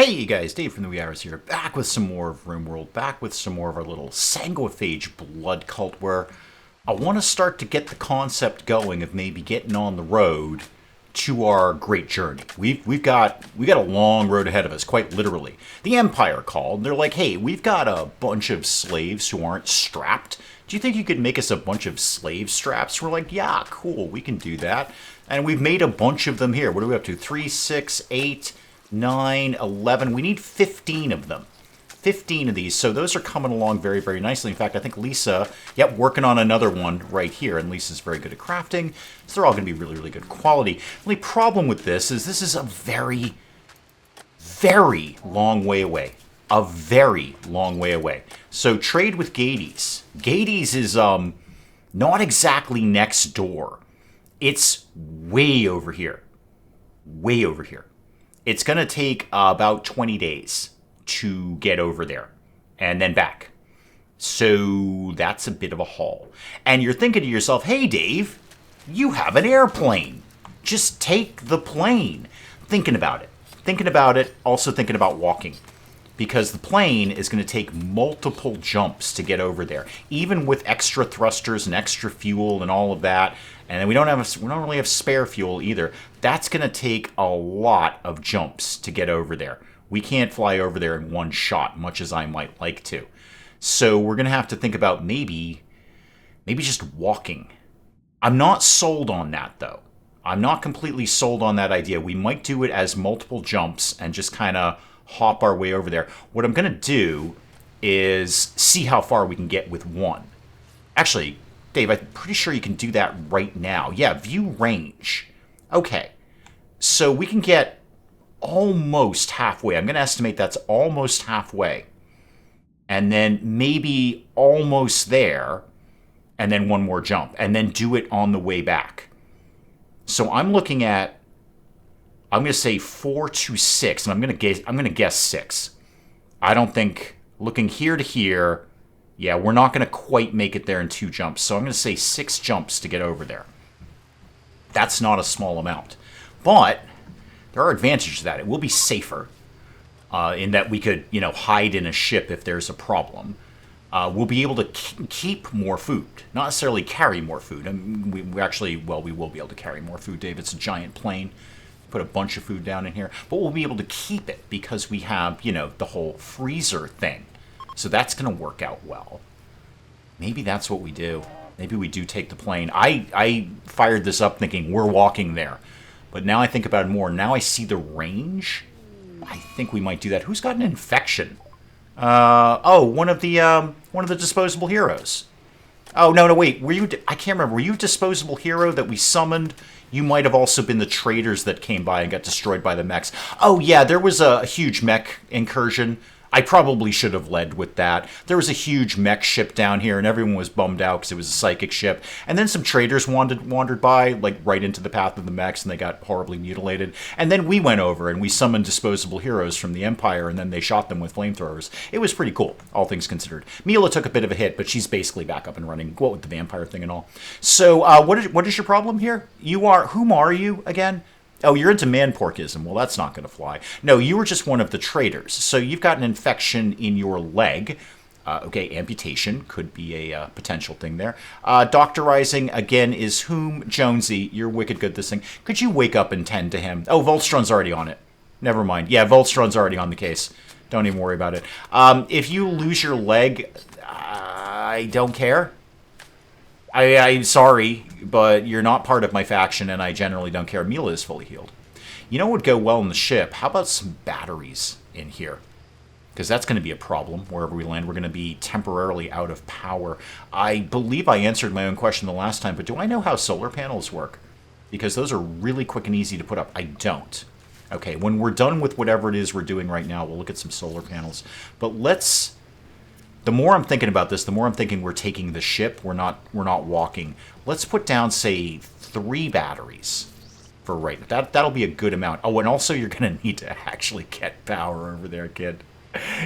Hey you guys, Dave from the Wee Hours here, back with some more of RimWorld, back with some more of our little Sanguophage blood cult where I want to start to get the concept going of maybe getting on the road to our great journey. We've got a long road ahead of us, quite literally. The Empire called, and they're like, hey, we've got a bunch of slaves who aren't strapped. Do you think you could make us a bunch of slave straps? We're like, yeah, cool, we can do that. And we've made a bunch of them here. What are we up to? 3, 6, 8... 9, 11. We need 15 of them. 15 of these. So those are coming along very, very nicely. In fact, I think Lisa, yep, working on another one right here. And Lisa's very good at crafting. So they're all going to be really, really good quality. The only problem with this is a very, very long way away. A very long way away. So trade with Gades. Gades is not exactly next door. It's way over here. Way over here. It's going to take about 20 days to get over there and then back. So that's a bit of a haul. And you're thinking to yourself, hey, Dave, you have an airplane. Just take the plane. Thinking about it, also thinking about walking. Because the plane is going to take multiple jumps to get over there, even with extra thrusters and extra fuel and all of that. And we don't really have spare fuel either. That's going to take a lot of jumps to get over there. We can't fly over there in one shot, much as I might like to. So we're going to have to think about maybe just walking. I'm not sold on that, though. I'm not completely sold on that idea. We might do it as multiple jumps and just kind of hop our way over there. What I'm going to do is see how far we can get with one. Actually, Dave, I'm pretty sure you can do that right now. Yeah, view range. Okay, so we can get almost halfway. I'm going to estimate that's almost halfway. And then maybe almost there, and then one more jump, and then do it on the way back. So I'm looking at, I'm going to say 4 to 6, and I'm going to guess 6. I don't think, looking here to here, yeah, we're not going to quite make it there in 2 jumps. So I'm going to say 6 jumps to get over there. That's not a small amount. But there are advantages to that. It will be safer in that we could, hide in a ship if there's a problem. We'll be able to keep more food, not necessarily carry more food. And we will be able to carry more food, Dave. It's a giant plane. Put a bunch of food down in here. But we'll be able to keep it because we have, the whole freezer thing. So that's going to work out well. Maybe that's what we do. Maybe we do take the plane. I fired this up thinking we're walking there. But now I think about it more. Now I see the range. I think we might do that. Who's got an infection? One of the disposable heroes. Oh, no, wait. Were you... I can't remember. Were you a disposable hero that we summoned? You might have also been the traders that came by and got destroyed by the mechs. Oh, yeah, there was a huge mech incursion. I probably should have led with that. There was a huge mech ship down here, and everyone was bummed out because it was a psychic ship. And then some traders wandered by, like right into the path of the mechs, and they got horribly mutilated. And then we went over, and we summoned disposable heroes from the Empire, and then they shot them with flamethrowers. It was pretty cool, all things considered. Mila took a bit of a hit, but she's basically back up and running, what with the vampire thing and all. So, what is your problem here? Whom are you, again? Oh, you're into man-porkism. Well, that's not going to fly. No, you were just one of the traders. So you've got an infection in your leg. Okay, amputation could be a potential thing there. Doctorizing, again, is whom? Jonesy. You're wicked good at this thing. Could you wake up and tend to him? Oh, Voltron's already on it. Never mind. Yeah, Voltron's already on the case. Don't even worry about it. If you lose your leg, I don't care. I'm sorry, but you're not part of my faction, and I generally don't care. Mila is fully healed. You know what would go well in the ship? How about some batteries in here? Because that's going to be a problem wherever we land. We're going to be temporarily out of power. I believe I answered my own question the last time, but do I know how solar panels work? Because those are really quick and easy to put up. I don't. Okay, when we're done with whatever it is we're doing right now, we'll look at some solar panels. But let's... The more I'm thinking about this, the more I'm thinking we're taking the ship. We're not walking. Let's put down, say, 3 batteries for right now. That'll be a good amount. Oh, and also you're going to need to actually get power over there, kid.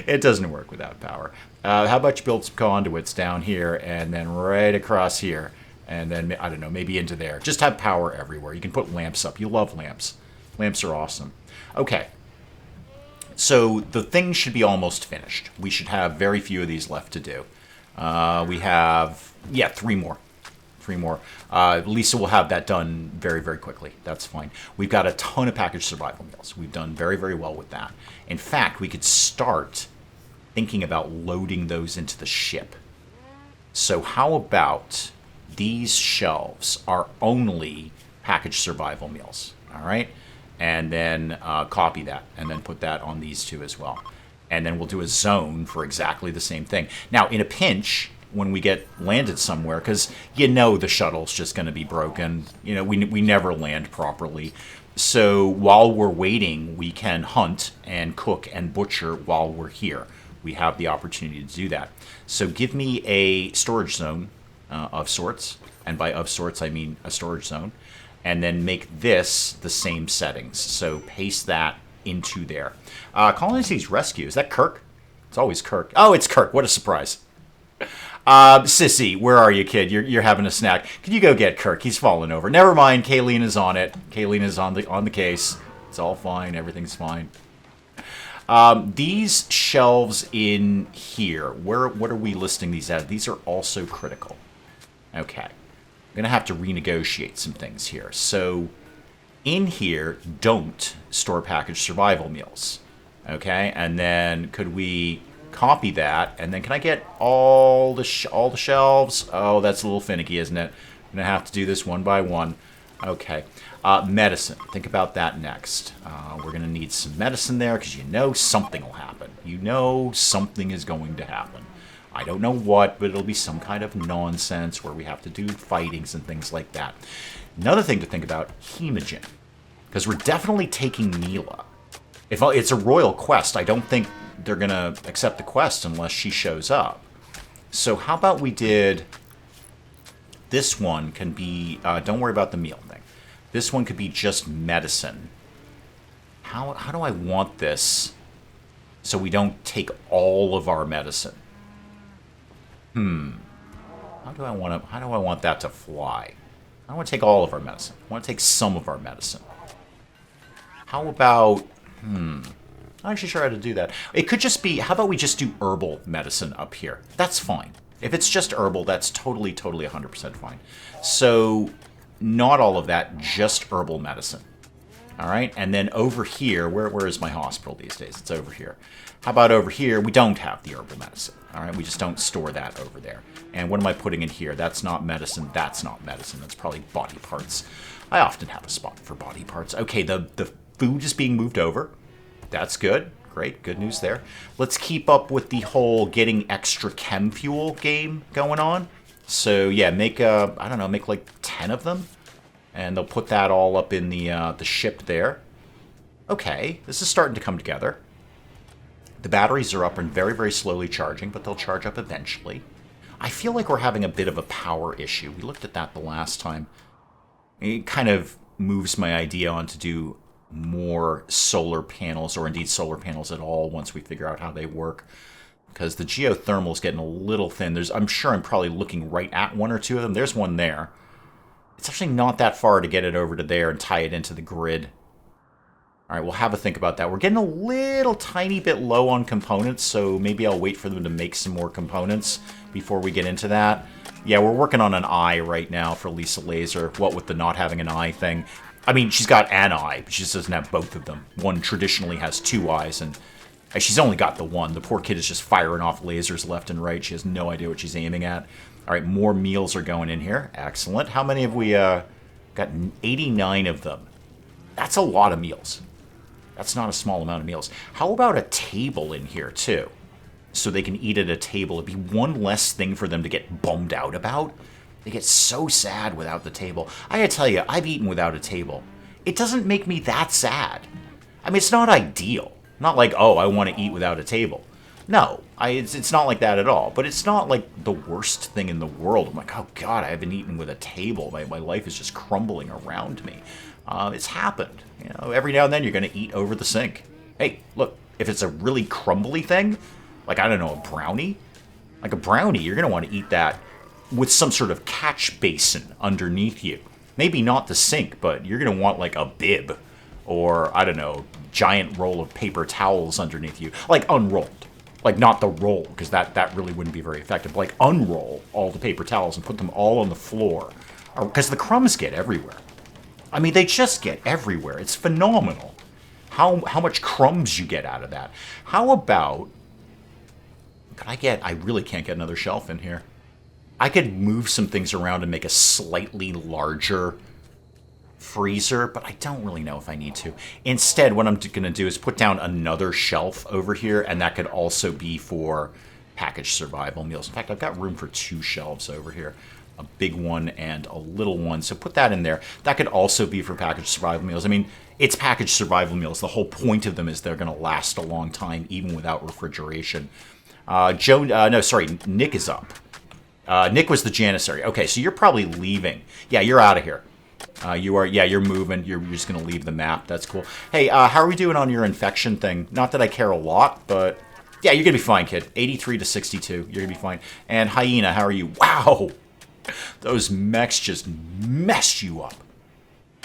It doesn't work without power. How about you build some conduits down here and then right across here. And then, I don't know, maybe into there. Just have power everywhere. You can put lamps up. You love lamps. Lamps are awesome. Okay. So the thing should be almost finished. We should have very few of these left to do. We have, yeah, 3 more. 3 more. Lisa will have that done very, very quickly. That's fine. We've got a ton of packaged survival meals. We've done very, very well with that. In fact, we could start thinking about loading those into the ship. So how about these shelves are only packaged survival meals, all right? And then copy that, and then put that on these 2 as well. And then we'll do a zone for exactly the same thing. Now, in a pinch, when we get landed somewhere, because you know the shuttle's just going to be broken. You know, we never land properly. So while we're waiting, we can hunt and cook and butcher while we're here. We have the opportunity to do that. So give me a storage zone of sorts, and by of sorts I mean a storage zone, and then make this the same settings. So paste that into there. Colonists Rescue, is that Kirk? It's always Kirk. Oh, it's Kirk. What a surprise. Sissy, where are you, kid? You're having a snack. Can you go get Kirk? He's fallen over. Never mind. Kayleen is on it. Kayleen is on the case. It's all fine. Everything's fine. These shelves in here, what are we listing these as? These are also critical. Okay. I'm going to have to renegotiate some things here. So in here, don't store packaged survival meals. Okay? And then could we copy that, and then can I get all the shelves? Oh, that's a little finicky, isn't it? I'm going to have to do this one by one. Okay. Medicine. Think about that next. We're going to need some medicine there because you know something will happen. You know something is going to happen. I don't know what, but it'll be some kind of nonsense where we have to do fightings and things like that. Another thing to think about, Hemogen. Because we're definitely taking Mila. If it's a royal quest, I don't think they're going to accept the quest unless she shows up. So how about we did... This one can be... don't worry about the meal thing. This one could be just medicine. How do I want this so we don't take all of our medicine? How do I want that to fly? I don't want to take all of our medicine. I want to take some of our medicine. How about... I'm not actually sure how to do that. It could just be... How about we just do herbal medicine up here? That's fine. If it's just herbal, that's totally 100% fine. So, not all of that, just herbal medicine. Alright, and then over here, where is my hospital these days? It's over here. How about over here? We don't have the herbal medicine. Alright, we just don't store that over there. And what am I putting in here? That's not medicine, that's not medicine. That's probably body parts. I often have a spot for body parts. Okay, the food is being moved over. That's good. Great, good news there. Let's keep up with the whole getting extra chem fuel game going on. So yeah, make make like 10 of them, and they'll put that all up in the ship there. Okay, this is starting to come together. The batteries are up and very, very slowly charging, but they'll charge up eventually. I feel like we're having a bit of a power issue. We looked at that the last time. It kind of moves my idea on to do more solar panels, or indeed solar panels at all, once we figure out how they work. Because the geothermal is getting a little thin. I'm sure I'm probably looking right at one or two of them. There's one there. It's actually not that far to get it over to there and tie it into the grid. Alright, we'll have a think about that. We're getting a little tiny bit low on components, so maybe I'll wait for them to make some more components before we get into that. Yeah, we're working on an eye right now for Lisa Laser. What with the not having an eye thing. I mean, she's got an eye, but she just doesn't have both of them. One traditionally has 2 eyes, and she's only got the one. The poor kid is just firing off lasers left and right. She has no idea what she's aiming at. All right, more meals are going in here. Excellent. How many have we got? 89 of them. That's a lot of meals. That's not a small amount of meals. How about a table in here, too? So they can eat at a table. It'd be one less thing for them to get bummed out about. They get so sad without the table. I gotta tell you, I've eaten without a table. It doesn't make me that sad. I mean, it's not ideal. Not like, oh, I want to eat without a table. No, it's not like that at all. But it's not like the worst thing in the world. I'm like, oh God, I haven't eaten with a table. My life is just crumbling around me. It's happened. You know, every now and then you're going to eat over the sink. Hey, look, if it's a really crumbly thing, like, I don't know, a brownie, you're going to want to eat that with some sort of catch basin underneath you. Maybe not the sink, but you're going to want like a bib or, I don't know, giant roll of paper towels underneath you. Like, unrolled. Like, not the roll, because that really wouldn't be very effective. Like, unroll all the paper towels and put them all on the floor. Because the crumbs get everywhere. I mean, they just get everywhere. It's phenomenal how much crumbs you get out of that. How about... I really can't get another shelf in here. I could move some things around and make a slightly larger freezer, but I don't really know if I need to. Instead, what I'm going to do is put down another shelf over here, and that could also be for packaged survival meals. In fact, I've got room for 2 shelves over here. A big one and a little one, so put that in there. That could also be for packaged survival meals. I mean, it's packaged survival meals. The whole point of them is they're going to last a long time, even without refrigeration. Nick is up. Nick was the janissary. Okay, so you're probably leaving. Yeah, you're out of here. You're moving. You're just going to leave the map. That's cool. Hey, how are we doing on your infection thing? Not that I care a lot, but... Yeah, you're going to be fine, kid. 83 to 62. You're going to be fine. And Hyena, how are you? Wow! Those mechs just messed you up.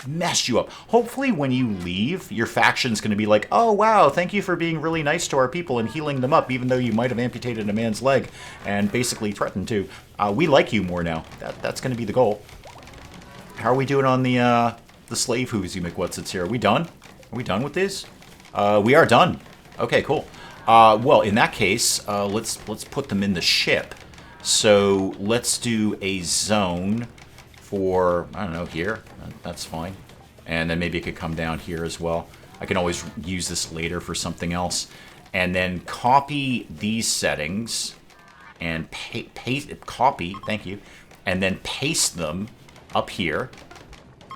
Messed you up. Hopefully when you leave, your faction's going to be like, oh, wow, thank you for being really nice to our people and healing them up, even though you might have amputated a man's leg and basically threatened to. We like you more now. That's going to be the goal. How are we doing on the slave who's you McWhatsits here? Are we done? Are we done with this? We are done. Okay, cool. Well, in that case, let's put them in the ship. So let's do a zone for, I don't know, here. That's fine. And then maybe it could come down here as well. I can always use this later for something else. And then copy these settings and copy, thank you, and then paste them up here,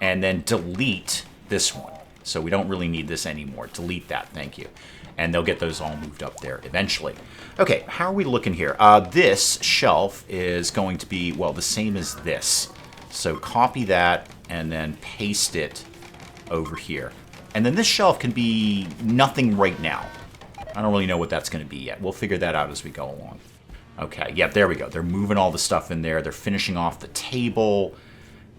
and then delete this one. So we don't really need this anymore. Delete that, thank you. And they'll get those all moved up there eventually. Okay, how are we looking here? This shelf is going to be, well, the same as this. So copy that and then paste it over here. And then this shelf can be nothing right now. I don't really know what that's going to be yet. We'll figure that out as we go along. Okay, yeah, there we go. They're moving all the stuff in there. They're finishing off the table.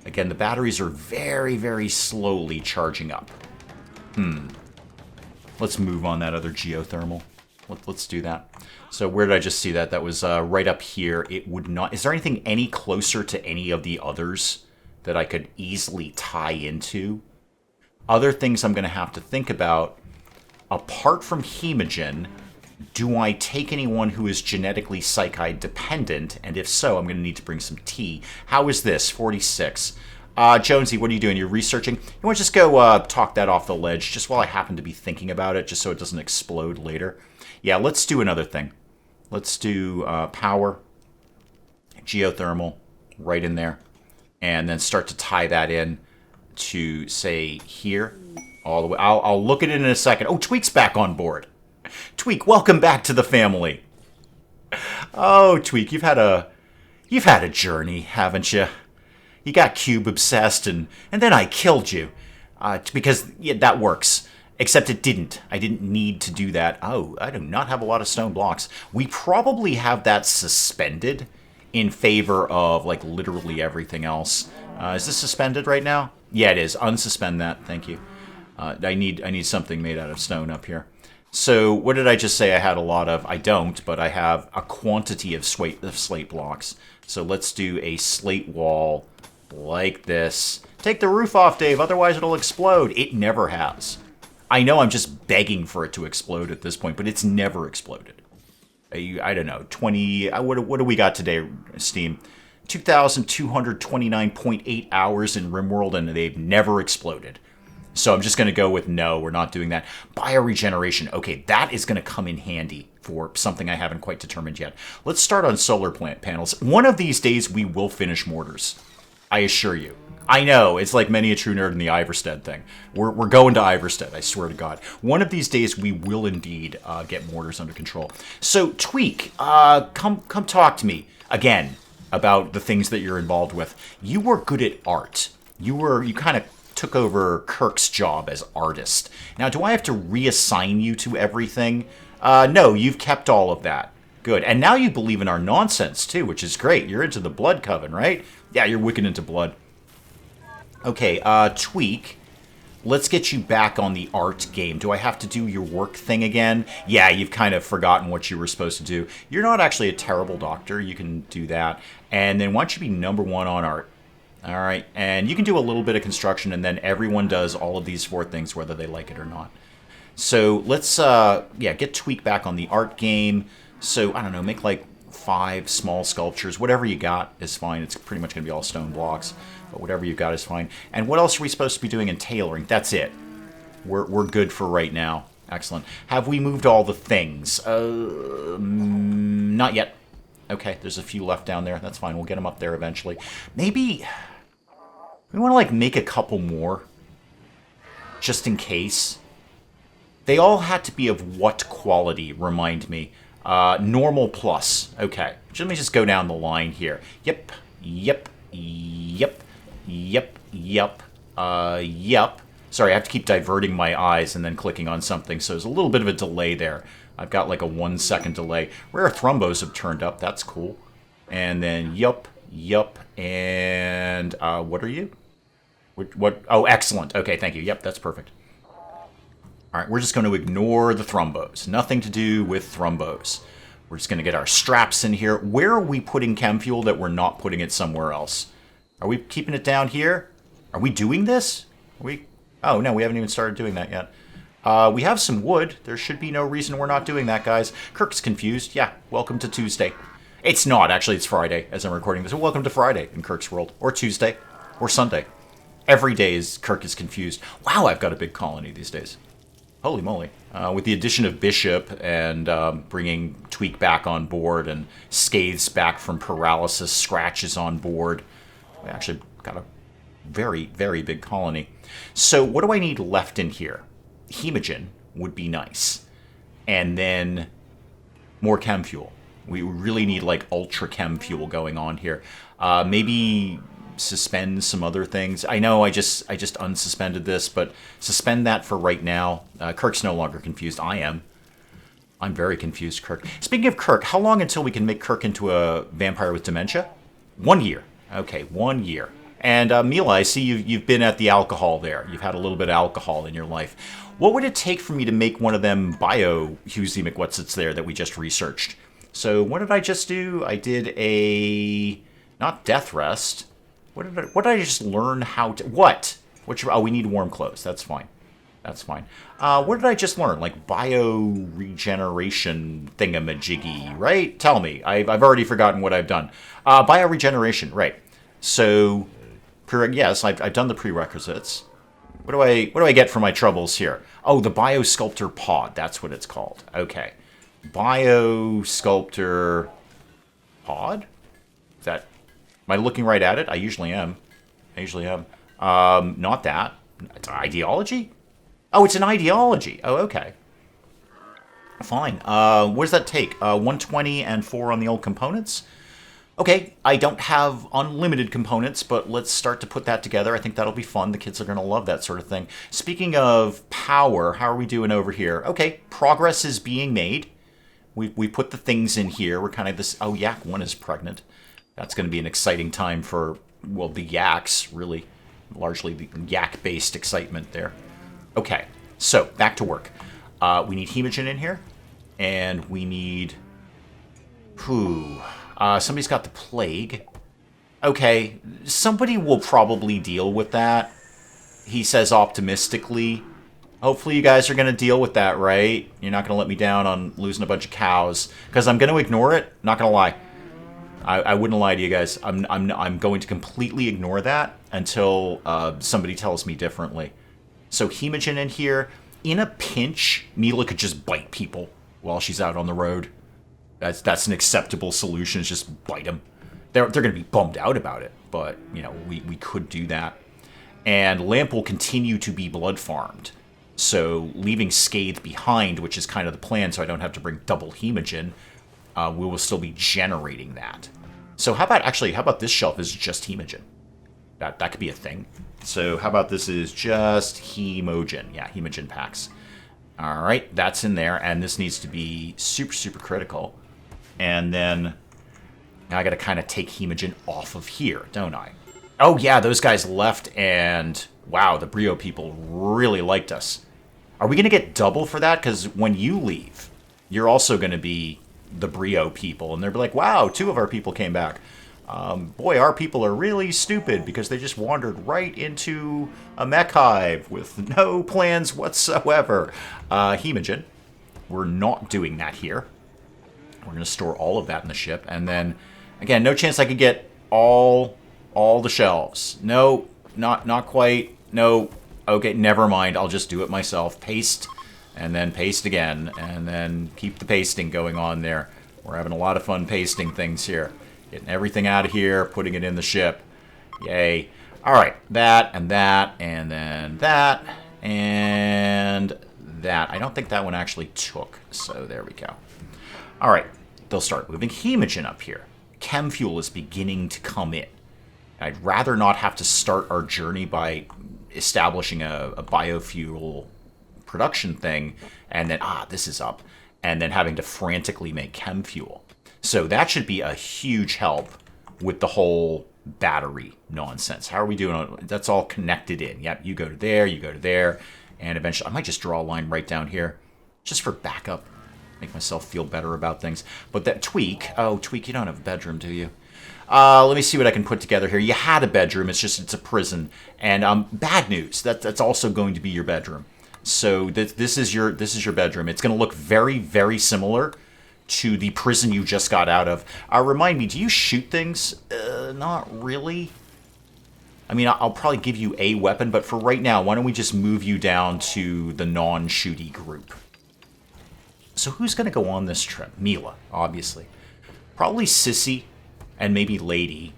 Again, the batteries are very, very slowly charging up. Let's move on that other geothermal. Let's do that. So where did I just see that? That was right up here. It would not... Is there anything any closer to any of the others that I could easily tie into? Other things I'm going to have to think about. Apart from Hemogen, do I take anyone who is genetically psychi dependent? And if so, I'm going to need to bring some tea. How is this? 46. Jonesy, what are you doing? You're researching? You want to just go talk that off the ledge just while I happen to be thinking about it, just so it doesn't explode later? Yeah, let's do another thing. Let's do power, geothermal, right in there, and then start to tie that in to, say, here, all the way. I'll look at it in a second. Oh, Tweak's back on board. Tweak, welcome back to the family. Oh, Tweak, you've had a journey, haven't you? You got cube obsessed, and then I killed you. Because, yeah, that works. Except it didn't. I didn't need to do that. Oh, I do not have a lot of stone blocks. We probably have that suspended in favor of, like, literally everything else. Is this suspended right now? Yeah, it is. Unsuspend that. Thank you. I need something made out of stone up here. So, what did I just say I had a lot of? I don't, but I have a quantity of slate blocks. So let's do a slate wall like this. Take the roof off, Dave, otherwise it'll explode. It never has. I know I'm just begging for it to explode at this point, but it's never exploded. I don't know, 20... What do we got today, Steam? 2,229.8 hours in RimWorld, and they've never exploded. So I'm just going to go with no, we're not doing that. Bioregeneration. Okay, that is going to come in handy for something I haven't quite determined yet. Let's start on solar plant panels. One of these days, we will finish mortars. I assure you. I know, it's like many a true nerd in the Iverstead thing. We're going to Iverstead, I swear to God. One of these days, we will indeed get mortars under control. So, Tweak, come talk to me again about the things that you're involved with. You were good at art. You kind of took over Kirk's job as artist. Now, do I have to reassign you to everything? No, you've kept all of that. Good. And now you believe in our nonsense, too, which is great. You're into the blood coven, right? Yeah, you're wicked into blood. Okay, Tweak, let's get you back on the art game. Do I have to do your work thing again? Yeah, you've kind of forgotten what you were supposed to do. You're not actually a terrible doctor. You can do that. And then why don't you be number 1 on art? All right, and you can do a little bit of construction, and then everyone does all of these 4 things, whether they like it or not. So let's, get Tweak back on the art game. So, I don't know, make like 5 small sculptures. Whatever you got is fine. It's pretty much going to be all stone blocks, but whatever you got is fine. And what else are we supposed to be doing in tailoring? That's it. We're good for right now. Excellent. Have we moved all the things? Not yet. Okay, there's a few left down there. That's fine. We'll get them up there eventually. Maybe we want to, like, make a couple more, just in case. They all had to be of what quality, remind me? Normal plus. Okay, let me just go down the line here. Yep, yep, yep, yep, yep, yep. Sorry, I have to keep diverting my eyes and then clicking on something, so there's a little bit of a delay there. I've got like a 1-second delay. Rare thrombos have turned up. That's cool. And then, yup, and what are you? What? Oh, excellent. Okay, thank you. Yep, that's perfect. All right, we're just going to ignore the thrombos. Nothing to do with thrombos. We're just going to get our straps in here. Where are we putting chem fuel that we're not putting it somewhere else? Are we keeping it down here? Are we doing this? Are we? Oh, no, we haven't even started doing that yet. We have some wood. There should be no reason we're not doing that, guys. Kirk's confused. Yeah, welcome to Tuesday. It's not, actually. It's Friday as I'm recording this. Welcome to Friday in Kirk's world. Or Tuesday. Or Sunday. Every day Kirk is confused. Wow, I've got a big colony these days. Holy moly. With the addition of Bishop and bringing Tweak back on board and Scathes back from paralysis, Scratches on board, we actually got a very, very big colony. So what do I need left in here? Hemogen would be nice. And then more chem fuel. We really need like ultra chem fuel going on here. Maybe suspend some other things. I know I just unsuspended this, but suspend that for right now. Kirk's no longer confused. I am. I'm very confused, Kirk. Speaking of Kirk, how long until we can make Kirk into a vampire with dementia? 1 year. Okay, 1 year. And Mila, I see you've been at the alcohol there. You've had a little bit of alcohol in your life. What would it take for me to make one of them bio Husey McWhatsits there that we just researched? So what did I just do? I did a not death rest. What did I just learn how to oh, we need warm clothes. That's fine. That's fine. What did I just learn? Like bio regeneration thingamajiggy, right? Tell me. I've already forgotten what I've done. Bio regeneration, right? So, yes, I've done the prerequisites. What do I get for my troubles here? Oh, the Biosculptor Pod. That's what it's called. Okay. Biosculptor Pod? Is that... Am I looking right at it? I usually am. Not that. It's an ideology? Oh, it's an ideology. Oh, okay. Fine. What does that take? 120 and 4 on the old components? Okay, I don't have unlimited components, but let's start to put that together. I think that'll be fun. The kids are going to love that sort of thing. Speaking of power, how are we doing over here? Okay, progress is being made. We put the things in here. We're kind of this... Oh, Yak 1 is pregnant. That's going to be an exciting time for, well, the yaks, really. Largely the yak-based excitement there. Okay, so back to work. We need hemogen in here, and we need... somebody's got the plague. Okay, somebody will probably deal with that. He says optimistically. Hopefully you guys are going to deal with that, right? You're not going to let me down on losing a bunch of cows. Because I'm going to ignore it. Not going to lie. I wouldn't lie to you guys. I'm going to completely ignore that until somebody tells me differently. So hemogen in here. In a pinch, Mila could just bite people while she's out on the road. That's an acceptable solution, is just bite them. They're going to be bummed out about it, but, you know, we could do that. And Lamp will continue to be blood farmed. So leaving Scathe behind, which is kind of the plan, so I don't have to bring double hemogen, we will still be generating that. So how about this shelf is just hemogen? That could be a thing. So how about this is just hemogen? Yeah, hemogen packs. All right, that's in there, and this needs to be super, super critical. And then now I got to kind of take hemogen off of here, don't I? Oh, yeah, those guys left, and wow, the Brio people really liked us. Are we going to get double for that? Because when you leave, you're also going to be the Brio people, and they'll be like, wow, two of our people came back. Boy, our people are really stupid because they just wandered right into a mech hive with no plans whatsoever. Hemogen, we're not doing that here. We're going to store all of that in the ship, and then, again, no chance I could get all the shelves. No, not quite. No. Okay, never mind. I'll just do it myself. Paste, and then paste again, and then keep the pasting going on there. We're having a lot of fun pasting things here. Getting everything out of here, putting it in the ship. Yay. All right, that, and then that, and that. I don't think that one actually took, so there we go. All right, they'll start moving Hemogen up here. Chem fuel is beginning to come in. I'd rather not have to start our journey by establishing a biofuel production thing, and then, this is up, and then having to frantically make chem fuel. So that should be a huge help with the whole battery nonsense. How are we doing? That's all connected in. Yep, you go to there, and eventually I might just draw a line right down here just for backup. Make myself feel better about things. But that Tweak, Tweak, you don't have a bedroom, do you? Let me see what I can put together here. You had a bedroom, it's a prison. And bad news, that's also going to be your bedroom. So this is your bedroom. It's going to look very, very similar to the prison you just got out of. Remind me, do you shoot things? Not really. I mean, I'll probably give you a weapon, but for right now, why don't we just move you down to the non-shooty group? So who's going to go on this trip? Mila, obviously. Probably Sissy, and maybe Lady,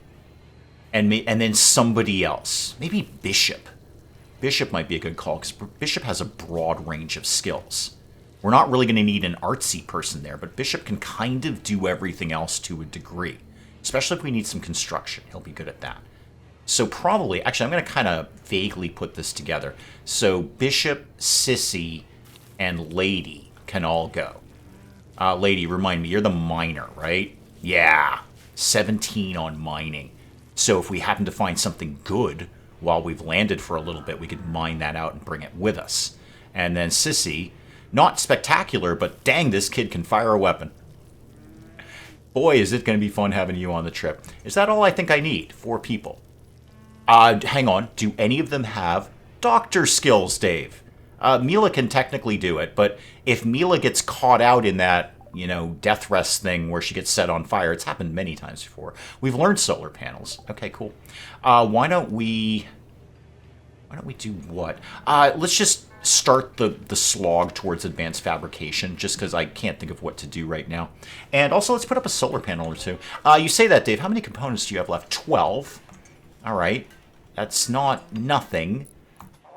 and then somebody else. Maybe Bishop. Bishop might be a good call, because Bishop has a broad range of skills. We're not really going to need an artsy person there, but Bishop can kind of do everything else to a degree. Especially if we need some construction. He'll be good at that. So probably, actually, I'm going to kind of vaguely put this together. So Bishop, Sissy, and Lady can all go. Lady, remind me, you're the miner, right? Yeah, 17 on mining. So if we happen to find something good while we've landed for a little bit, we could mine that out and bring it with us. And then Sissy, not spectacular, but dang, this kid can fire a weapon. Boy, is it going to be fun having you on the trip. Is that all I think I need? 4 people. Hang on. Do any of them have doctor skills, Dave? Mila can technically do it, but if Mila gets caught out in that, death rest thing where she gets set on fire, it's happened many times before. We've learned solar panels. Okay, cool. Why don't we do what? Let's just start the slog towards advanced fabrication, just because I can't think of what to do right now. And also, let's put up a solar panel or two. You say that, Dave. How many components do you have left? 12. All right. That's not nothing,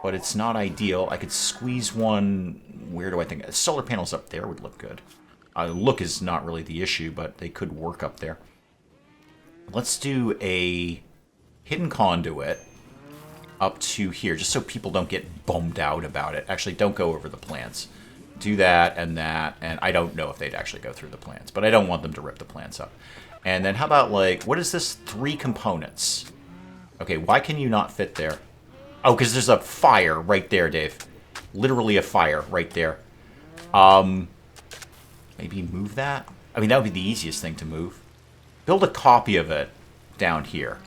but it's not ideal. I could squeeze one. Where do I think? Solar panels up there would look good. Look is not really the issue, but they could work up there. Let's do a hidden conduit up to here, just so people don't get bummed out about it. Actually, don't go over the plants. Do that, and I don't know if they'd actually go through the plants, but I don't want them to rip the plants up. And then how about, what is this? 3 components. Okay, why can you not fit there? Oh, because there's a fire right there, Dave. Literally a fire right there. Maybe move that? I mean, that would be the easiest thing to move. Build a copy of it down here.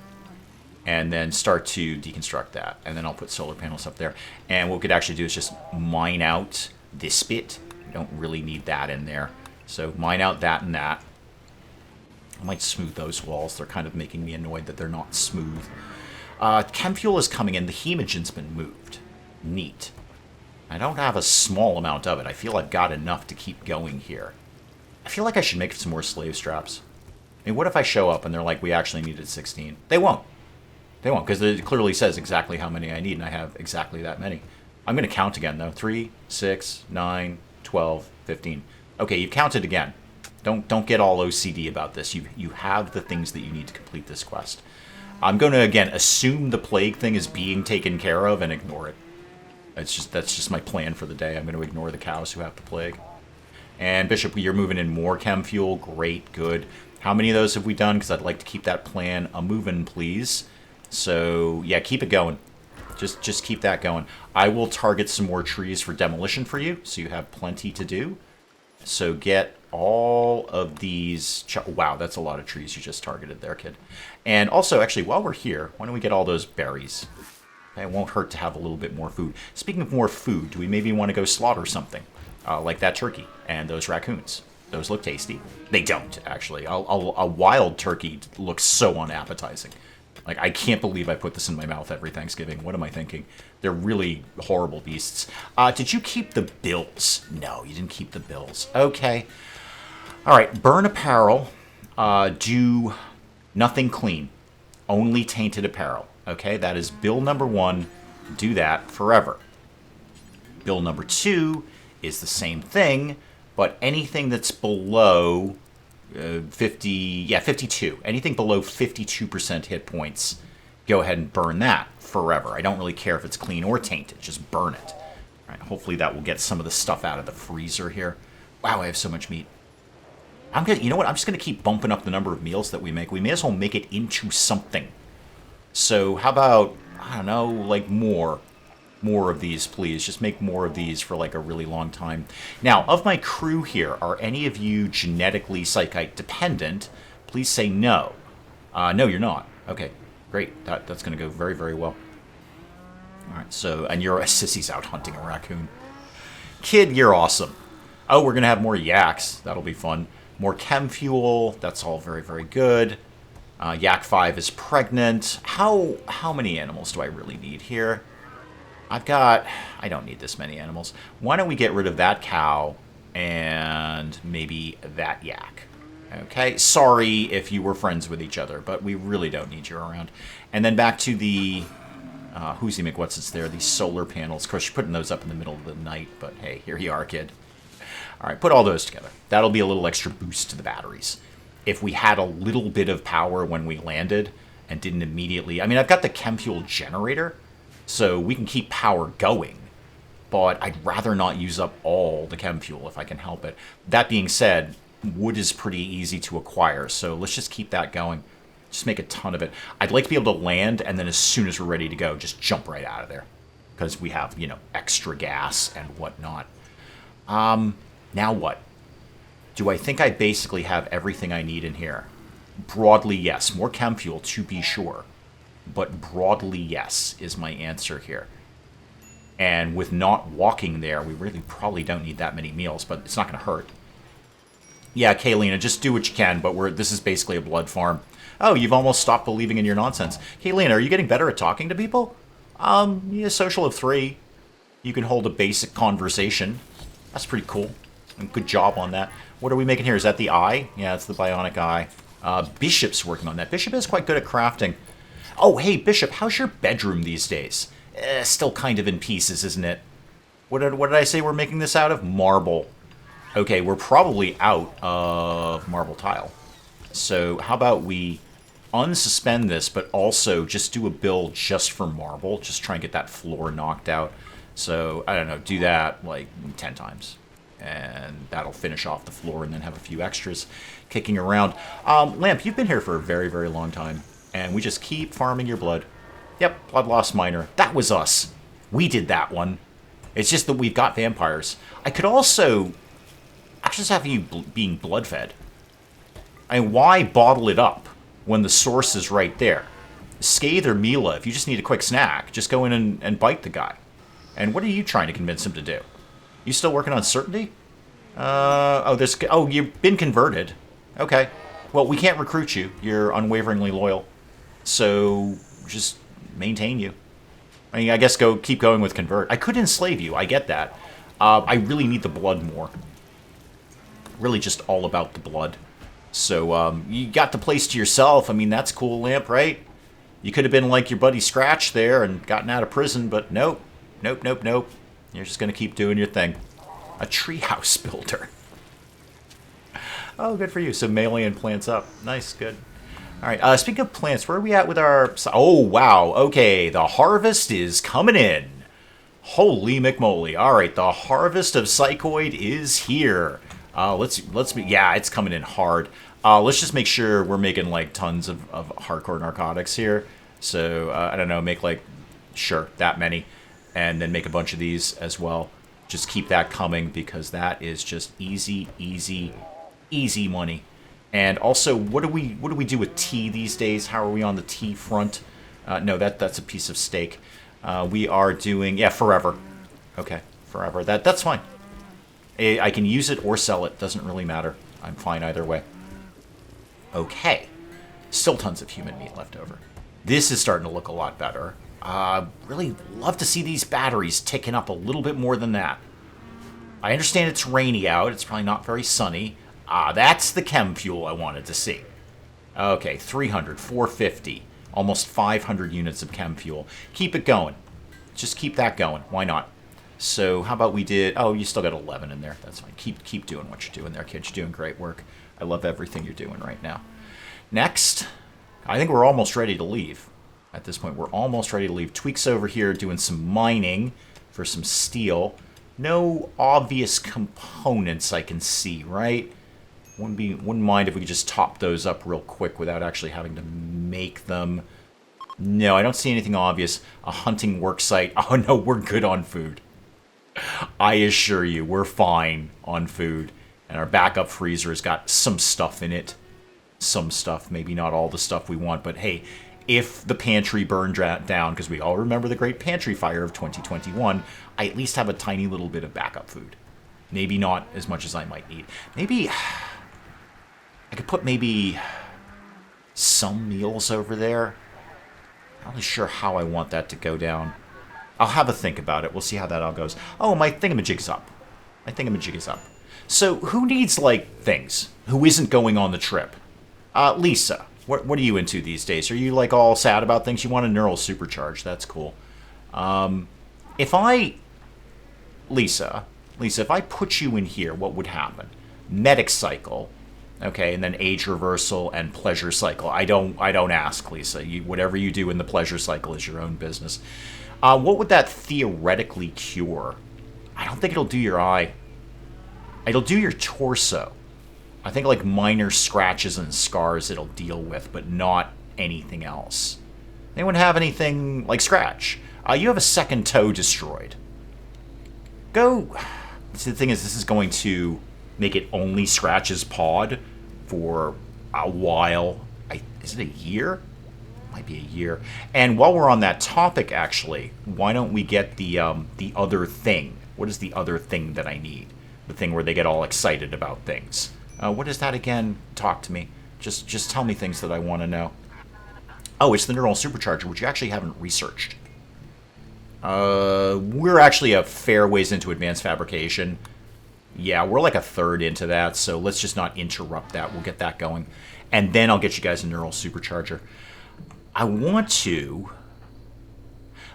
And then start to deconstruct that. And then I'll put solar panels up there. And what we could actually do is just mine out this bit. We don't really need that in there. So mine out that and that. I might smooth those walls. They're kind of making me annoyed that they're not smooth. Chem fuel is coming in. The hemogen's been moved. Neat. I don't have a small amount of it. I feel I've got enough to keep going here. I feel like I should make some more slave straps. I mean, what if I show up and they're like, we actually needed 16? They won't. They won't, because it clearly says exactly how many I need, and I have exactly that many. I'm going to count again, though. 3, 6, 9, 12, 15. Okay, you've counted again. Don't get all OCD about this. You have the things that you need to complete this quest. I'm going to, again, assume the plague thing is being taken care of and ignore it. That's just my plan for the day. I'm going to ignore the cows who have the plague. And Bishop, you're moving in more chem fuel. Great, good. How many of those have we done? Because I'd like to keep that plan a-moving, please. So, yeah, keep it going. Just keep that going. I will target some more trees for demolition for you, so you have plenty to do. So get all of these... Wow, that's a lot of trees you just targeted there, kid. And also, actually, while we're here, why don't we get all those berries? It won't hurt to have a little bit more food. Speaking of more food, do we maybe want to go slaughter something? Like that turkey and those raccoons. Those look tasty. They don't, actually. A wild turkey looks so unappetizing. Like, I can't believe I put this in my mouth every Thanksgiving. What am I thinking? They're really horrible beasts. Did you keep the bills? No, you didn't keep the bills. Okay. All right, burn apparel. Do nothing clean. Only tainted apparel. Okay, that is bill number 1. Do that forever. Bill number 2 is the same thing, but anything that's below 52. Anything below 52% hit points, go ahead and burn that forever. I don't really care if it's clean or tainted, just burn it. All right, hopefully that will get some of the stuff out of the freezer here. Wow, I have so much meat. You know what? I'm just gonna keep bumping up the number of meals that we make. We may as well make it into something. So how about, I don't know, like more of these, please. Just make more of these for like a really long time. Now, of my crew here, are any of you genetically psychite dependent? Please say no. No, you're not. Okay, great. That's going to go very, very well. All right, so, and you're a sissy's out hunting a raccoon. Kid, you're awesome. Oh, we're going to have more yaks. That'll be fun. More chem fuel. That's all very, very good. Yak 5 is pregnant. How many animals do I really need here? I don't need this many animals. Why don't we get rid of that cow and maybe that yak? Okay, sorry if you were friends with each other, but we really don't need you around. And then back to the, who's he McWhatsits there, these solar panels. Of course, you're putting those up in the middle of the night, but hey, here you are, kid. All right, put all those together. That'll be a little extra boost to the batteries. If we had a little bit of power when we landed and didn't immediately... I mean, I've got the chem fuel generator, so we can keep power going, but I'd rather not use up all the chem fuel if I can help it. That being said, wood is pretty easy to acquire, so let's just keep that going. Just make a ton of it. I'd like to be able to land, and then as soon as we're ready to go, just jump right out of there, because we have, you know, extra gas and whatnot. Now what? Do I think I basically have everything I need in here? Broadly, yes. More chem fuel, to be sure. But broadly, yes, is my answer here. And with not walking there, we really probably don't need that many meals, but it's not going to hurt. Yeah, Kaylina, just do what you can, but this is basically a blood farm. Oh, you've almost stopped believing in your nonsense. Kaylina, are you getting better at talking to people? Yeah, social of 3. You can hold a basic conversation. That's pretty cool. Good job on that. What are we making here? Is that the eye? Yeah, it's the bionic eye. Bishop's working on that. Bishop is quite good at crafting. Oh, hey, Bishop, how's your bedroom these days? Still kind of in pieces, isn't it? What did I say we're making this out of? Marble. Okay, we're probably out of marble tile. So how about we unsuspend this, but also just do a build just for marble. Just try and get that floor knocked out. So, I don't know, do that like 10 times. And that'll finish off the floor and then have a few extras kicking around. Lamp, you've been here for a very, very long time. And we just keep farming your blood. Yep, blood loss minor. That was us. We did that one. It's just that we've got vampires. I could also... I just have you being blood-fed. I mean, why bottle it up when the source is right there? Scathe or Mila, if you just need a quick snack, just go in and bite the guy. And what are you trying to convince him to do? You still working on certainty? Oh, you've been converted. Okay. Well, we can't recruit you. You're unwaveringly loyal. So, just maintain you. I mean, I guess keep going with convert. I could enslave you. I get that. I really need the blood more. Really just all about the blood. So, you got the place to yourself. I mean, that's cool, Lamp, right? You could have been like your buddy Scratch there and gotten out of prison, but nope. Nope, nope, nope. You're just going to keep doing your thing. A treehouse builder. Oh, good for you. So Malian plants up. Nice, good. All right, speaking of plants, where are we at with our... Oh, wow. Okay, the harvest is coming in. Holy McMoly. All right, the harvest of Psychoid is here. Yeah, it's coming in hard. Let's just make sure we're making, like, tons of hardcore narcotics here. So, I don't know, make like, sure, that many. And then make a bunch of these as well. Just keep that coming because that is just easy, easy, easy money. And also, what do we do with tea these days? How are we on the tea front? No, that's a piece of steak. We are doing, yeah, forever. Okay, forever. That's fine. I can use it or sell it. Doesn't really matter. I'm fine either way. Okay. Still tons of human meat left over. This is starting to look a lot better. Really love to see these batteries ticking up a little bit more than that. I understand it's rainy out. It's probably not very sunny. That's the chem fuel I wanted to see. Okay, 300, 450, almost 500 units of chem fuel. Keep it going. Just keep that going. Why not? So how about we did... Oh, you still got 11 in there. That's fine. Keep doing what you're doing there, kids. You're doing great work. I love everything you're doing right now. Next, I think we're almost ready to leave. At this point, we're almost ready to leave. Tweaks over here doing some mining for some steel. No obvious components I can see, right? Wouldn't mind if we could just top those up real quick without actually having to make them. No, I don't see anything obvious. A hunting work site. Oh no, we're good on food. I assure you, we're fine on food. And our backup freezer has got some stuff in it. Some stuff, maybe not all the stuff we want, but hey, if the pantry burned down, because we all remember the great pantry fire of 2021, I at least have a tiny little bit of backup food. Maybe not as much as I might need. Maybe I could put maybe some meals over there. Not really sure how I want that to go down. I'll have a think about it. We'll see how that all goes. Oh, my thingamajig's up. My thingamajig is up. So who needs, like, things? Who isn't going on the trip? Lisa, what are you into these days? Are you, like, all sad about things? You want a neural supercharge. That's cool. Lisa, if I put you in here, what would happen? Medic cycle, okay, and then age reversal and pleasure cycle. I don't ask, Lisa. Whatever you do in the pleasure cycle is your own business. What would that theoretically cure? I don't think it'll do your eye. It'll do your torso. I think like minor scratches and scars it'll deal with, but not anything else. Anyone have anything like scratch? You have a second toe destroyed. Go. See, the thing is, this is going to make it only Scratch's pod for a while. Is it a year? Might be a year. And while we're on that topic, actually, why don't we get the other thing? What is the other thing that I need? The thing where they get all excited about things. What is that again? Talk to me. Just tell me things that I want to know. Oh, it's the neural supercharger, which you actually haven't researched. We're actually a fair ways into advanced fabrication. Yeah, we're like a third into that, so let's just not interrupt that. We'll get that going. And then I'll get you guys a neural supercharger. I want to...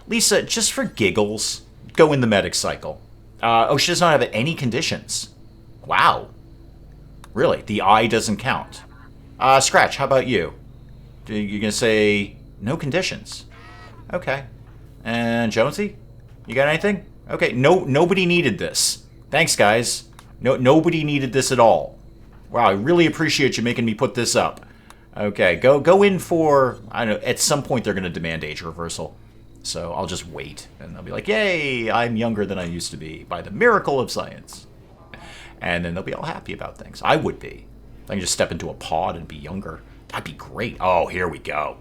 Lisa, just for giggles, go in the medic cycle. Oh, she does not have any conditions. Wow. Really? The eye doesn't count. Scratch, how about you? You're going to say no conditions. Okay. And Jonesy? You got anything? Okay, nobody needed this. Thanks, guys. Nobody needed this at all. Wow, I really appreciate you making me put this up. Okay, go in for... I don't know, at some point they're going to demand age reversal. So I'll just wait, and they'll be like, yay, I'm younger than I used to be, by the miracle of science. And then they'll be all happy about things. I would be. I can just step into a pod and be younger. That'd be great. Oh, here we go.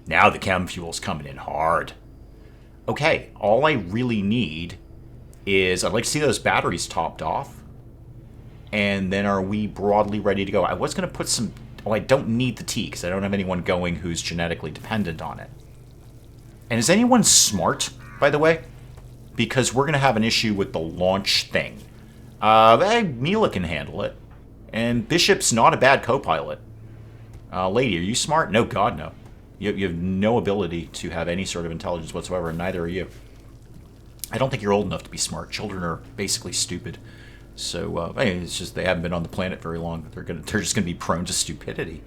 Now the chem fuel's coming in hard. Okay, all I really need is... I'd like to see those batteries topped off. And then are we broadly ready to go? I was going to put some... Oh, I don't need the tea, because I don't have anyone going who's genetically dependent on it. And is anyone smart, by the way? Because we're going to have an issue with the launch thing. Mila can handle it. And Bishop's not a bad co-pilot. Lady, are you smart? No, God, no. You have no ability to have any sort of intelligence whatsoever, and neither are you. I don't think you're old enough to be smart. Children are basically stupid. So, it's just they haven't been on the planet very long. They're just going to be prone to stupidity.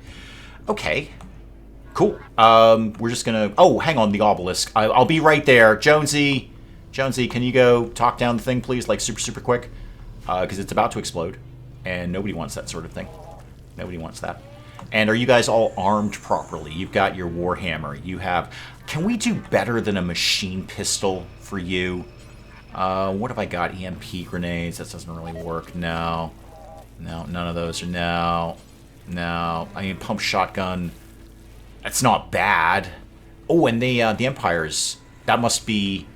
Okay. Cool. We're just going to... Oh, hang on, the obelisk. I'll be right there. Jonesy, can you go talk down the thing, please? Like, super, super quick. Because it's about to explode. And nobody wants that sort of thing. Nobody wants that. And are you guys all armed properly? You've got your warhammer. You have... Can we do better than a machine pistol for you? What have I got? EMP grenades. That doesn't really work. No. No, none of those are... No. No. I mean, pump shotgun. That's not bad. Oh, and the Empires. That must be...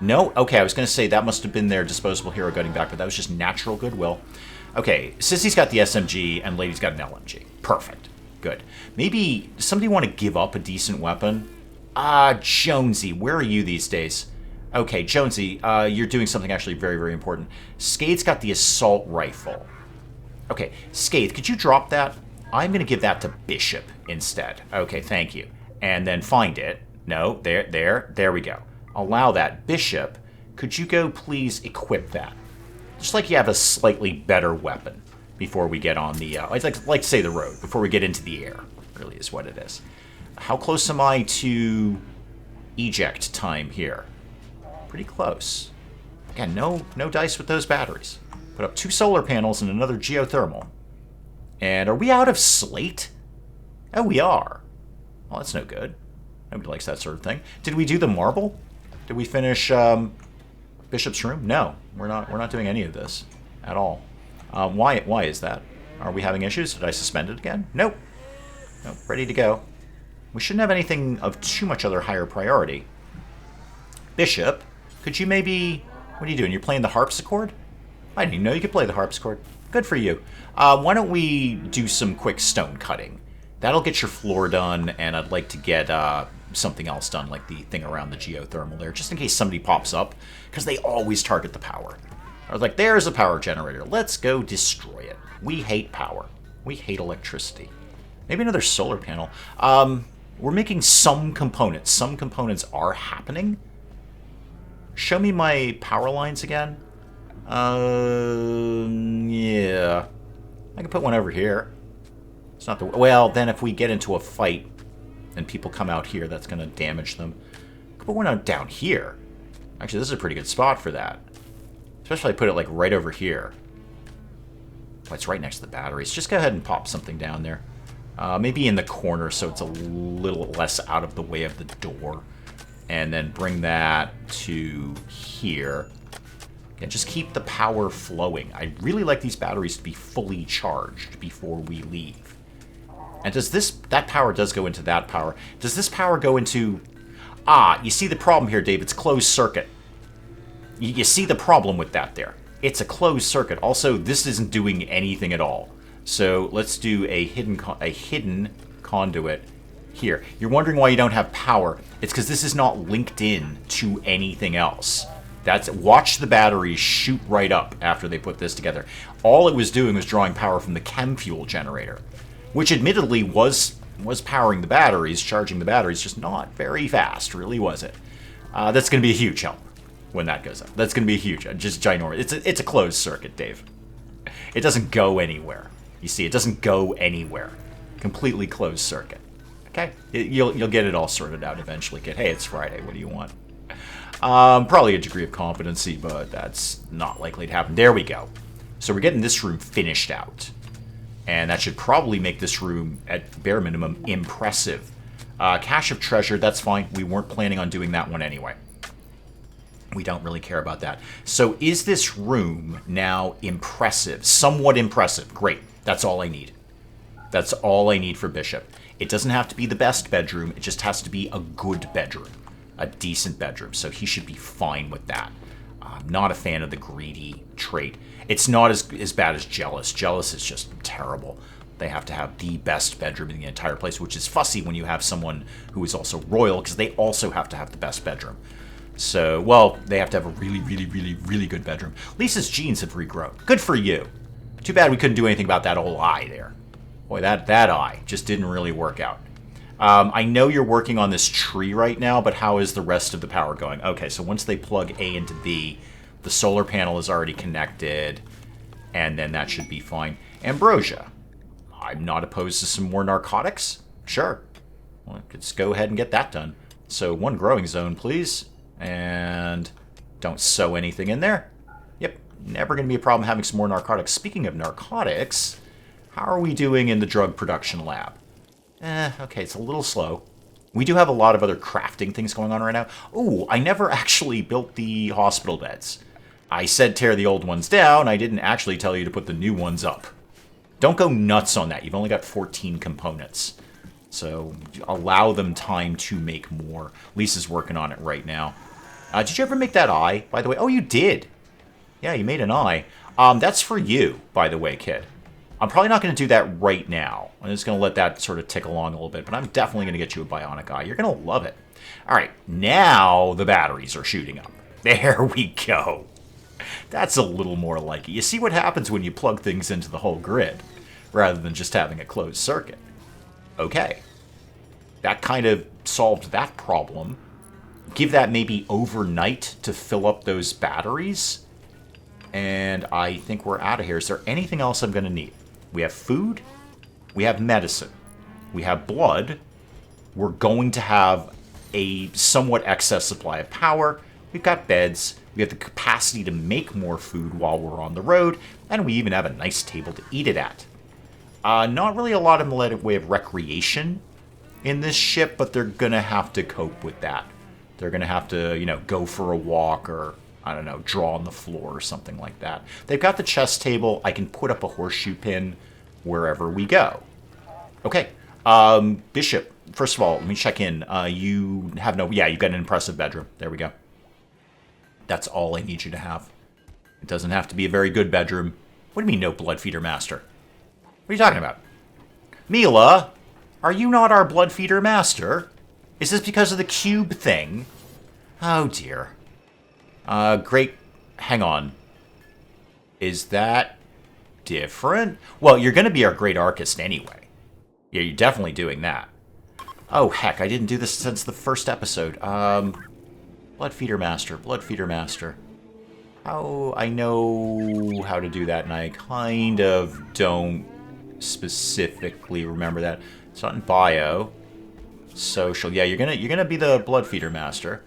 No? Okay, I was going to say that must have been their disposable hero gunning back, but that was just natural goodwill. Okay, Sissy's got the SMG, and Lady's got an LMG. Perfect. Good. Maybe somebody want to give up a decent weapon? Jonesy, where are you these days? Okay, Jonesy, you're doing something actually very, very important. Skade's got the assault rifle. Okay, Skade, could you drop that? I'm going to give that to Bishop instead. Okay, thank you. And then find it. No, there we go. Allow that. Bishop, could you go please equip that? Just like you have a slightly better weapon before we get on the, I'd like to say the road, before we get into the air, really is what it is. How close am I to eject time here? Pretty close. Again, no dice with those batteries. Put up 2 solar panels and another geothermal. And are we out of slate? Oh, we are. Well, that's no good. Nobody likes that sort of thing. Did we do the marble? Did we finish Bishop's room? No, we're not doing any of this at all. Why is that? Are we having issues? Did I suspend it again? Nope. Nope, ready to go. We shouldn't have anything of too much other higher priority. Bishop, could you maybe... What are you doing? You're playing the harpsichord? I didn't even know you could play the harpsichord. Good for you. Why don't we do some quick stone cutting? That'll get your floor done, and I'd like to get something else done, like the thing around the geothermal there, just in case somebody pops up, because they always target the power. I was like, there's a power generator. Let's go destroy it. We hate power. We hate electricity. Maybe another solar panel. We're making some components. Some components are happening. Show me my power lines again. Yeah. I can put one over here. It's not the... Well, then if we get into a fight and people come out here, that's going to damage them. I can put one out down here. Actually, this is a pretty good spot for that. Especially if I put it, like, right over here. Oh, it's right next to the batteries. Just go ahead and pop something down there. Maybe in the corner so it's a little less out of the way of the door. And then bring that to here. And just keep the power flowing. I'd really like these batteries to be fully charged before we leave. And does this... That power does go into that power. Does this power go into... Ah, you see the problem here, Dave. It's closed circuit. You see the problem with that there. It's a closed circuit. Also, this isn't doing anything at all. So let's do a hidden conduit here. You're wondering why you don't have power. It's because this is not linked in to anything else. Watch the batteries shoot right up after they put this together. All it was doing was drawing power from the chem fuel generator, which admittedly was powering the batteries, charging the batteries, just not very fast, really, was it? That's going to be a huge help when that goes up. That's going to be huge, just ginormous. It's a closed circuit, Dave. It doesn't go anywhere. You see, it doesn't go anywhere. Completely closed circuit. Okay? You'll get it all sorted out eventually, kid. Hey, it's Friday. What do you want? Probably a degree of competency, but that's not likely to happen. There we go. So we're getting this room finished out. And that should probably make this room, at bare minimum, impressive. Cache of treasure, that's fine. We weren't planning on doing that one anyway. We don't really care about that. So is this room now impressive? Somewhat impressive. Great. That's all I need. That's all I need for Bishop. It doesn't have to be the best bedroom. It just has to be a good bedroom. A decent bedroom. So he should be fine with that. I'm not a fan of the greedy trait. It's not as bad as jealous. Jealous is just terrible. They have to have the best bedroom in the entire place, which is fussy when you have someone who is also royal, because they also have to have the best bedroom. So, well, they have to have a really, really, really, really good bedroom. Lisa's genes have regrown. Good for you. Too bad we couldn't do anything about that old eye there. Boy, that eye just didn't really work out. I know you're working on this tree right now, but how is the rest of the power going? Okay, so once they plug A into B, the solar panel is already connected, and then that should be fine. Ambrosia. I'm not opposed to some more narcotics. Sure. Well, let's go ahead and get that done. So 1 growing zone, please. And don't sew anything in there. Yep, never going to be a problem having some more narcotics. Speaking of narcotics, How are we doing in the drug production lab? Okay, it's a little slow. We do have a lot of other crafting things going on right now. Ooh, I never actually built the hospital beds. I said tear the old ones down. I didn't actually tell you to put the new ones up. Don't go nuts on that. You've only got 14 components. So allow them time to make more. Lisa's working on it right now. Did you ever make that eye, by the way? Oh, you did. Yeah, you made an eye. That's for you, by the way, kid. I'm probably not going to do that right now. I'm just going to let that sort of tick along a little bit, but I'm definitely going to get you a bionic eye. You're going to love it. All right, now the batteries are shooting up. There we go. That's a little more like it. You see what happens when you plug things into the whole grid, rather than just having a closed circuit. Okay. That kind of solved that problem. Give that maybe overnight to fill up those batteries. And I think we're out of here. Is there anything else I'm going to need? We have food. We have medicine. We have blood. We're going to have a somewhat excess supply of power. We've got beds. We have the capacity to make more food while we're on the road. And we even have a nice table to eat it at. Not really a lot in the way of recreation in this ship, but they're going to have to cope with that. They're going to have to, go for a walk or, I don't know, draw on the floor or something like that. They've got the chess table. I can put up a horseshoe pin wherever we go. Okay. Bishop, first of all, let me check in. You have yeah, you've got an impressive bedroom. There we go. That's all I need you to have. It doesn't have to be a very good bedroom. What do you mean, no blood feeder master? What are you talking about? Mila, are you not our blood feeder master? Is this because of the cube thing? Oh, dear. Great. Hang on. Is that different? Well, you're going to be our great archist anyway. Yeah, you're definitely doing that. Oh, heck, I didn't do this since the first episode. Blood feeder master, blood feeder master. Oh, I know how to do that, and I kind of don't specifically remember that. It's not in bio. Social. Yeah, you're gonna be the blood feeder master.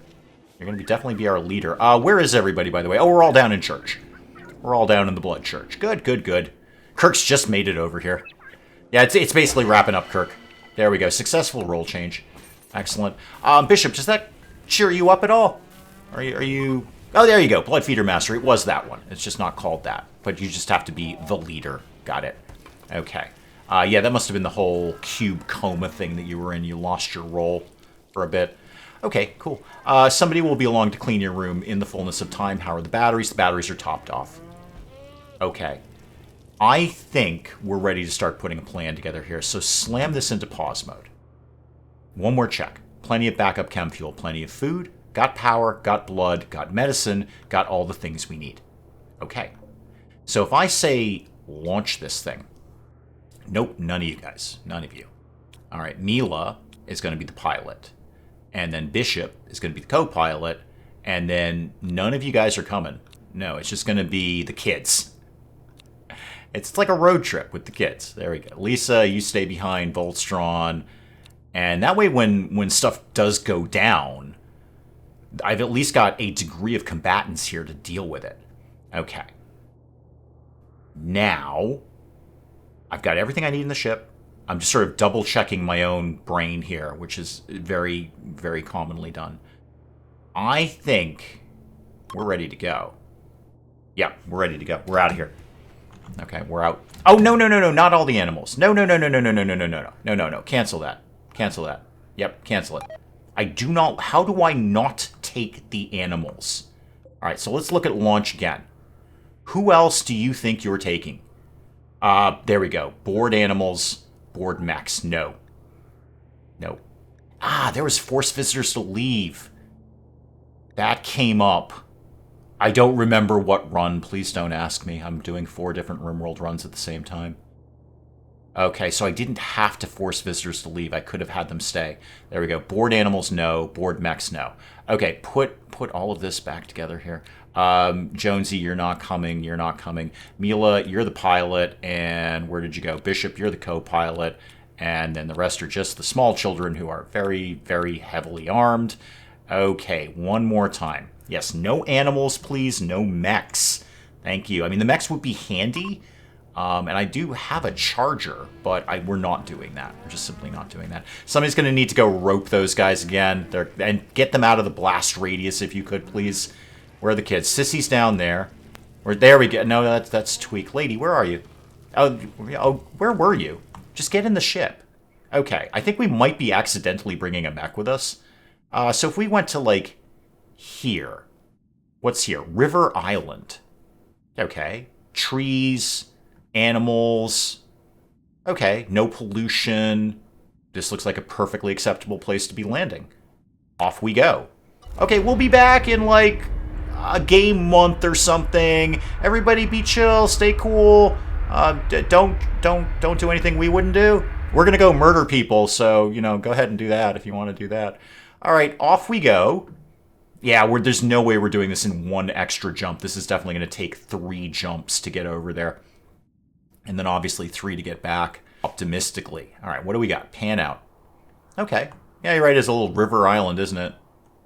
You're gonna definitely be our leader. Where is everybody, by the way? Oh, we're all down in church. We're all down in the blood church. Good, good, good. Kirk's just made it over here. Yeah, it's basically wrapping up Kirk. There we go. Successful role change. Excellent. Bishop, does that cheer you up at all? Are you? Oh, there you go. Blood feeder master. It was that one. It's just not called that. But you just have to be the leader. Got it. Okay. Yeah, that must have been the whole cube coma thing that you were in. You lost your role for a bit. Okay, cool. Somebody will be along to clean your room in the fullness of time. How are the batteries? The batteries are topped off. Okay. I think we're ready to start putting a plan together here. So slam this into pause mode. One more check. Plenty of backup chem fuel, plenty of food, got power, got blood, got medicine, got all the things we need. Okay. So if I say launch this thing. Nope, none of you guys. None of you. All right, Mila is going to be the pilot. And then Bishop is going to be the co-pilot. And then none of you guys are coming. No, it's just going to be the kids. It's like a road trip with the kids. There we go. Lisa, you stay behind, Voltron. And that way when stuff does go down, I've at least got a degree of combatants here to deal with it. Okay. Now, I've got everything I need in the ship. I'm just sort of double-checking my own brain here, which is very, very commonly done. I think we're ready to go. Yeah, we're ready to go. We're out of here. Okay, we're out. Oh, no, not all the animals. No. Cancel that. Cancel that. Yep, cancel it. I do not... How do I not take the animals? All right, so let's look at launch again. Who else do you think you're taking? There we go. Board animals, board mechs. No. No. There was forced visitors to leave. That came up. I don't remember what run. Please don't ask me. I'm doing 4 different RimWorld runs at the same time. Okay, so I didn't have to force visitors to leave. I could have had them stay. There we go. Board animals, no. Board mechs, no. Okay, put all of this back together here. Jonesy, you're not coming. You're not coming. Mila, you're the pilot. And where did you go? Bishop, you're the co-pilot. And then the rest are just the small children who are very, very heavily armed. Okay, one more time. Yes, no animals, please. No mechs. Thank you. I mean, the mechs would be handy, And I do have a charger, but we're not doing that. We're just simply not doing that. Somebody's going to need to go rope those guys again and get them out of the blast radius, if you could, please. Where are the kids? Sissy's down there. There we go. No, that's Tweak. Lady, where are you? Oh, where were you? Just get in the ship. Okay, I think we might be accidentally bringing a mech with us. So if we went to, like, here. What's here? River Island. Okay. Trees, animals. Okay, no pollution. This looks like a perfectly acceptable place to be landing. Off we go. Okay, we'll be back in, like, a game month or something. Everybody be chill, stay cool. Don't do anything we wouldn't do. We're gonna go murder people, so, you know, go ahead and do that if you want to do that. All right, off we go. Yeah, there's no way we're doing this in one extra jump. This is definitely going to take 3 jumps to get over there. And then obviously 3 to get back, optimistically. All right, what do we got? Pan out. Okay. Yeah, you're right, it's a little river island, isn't it?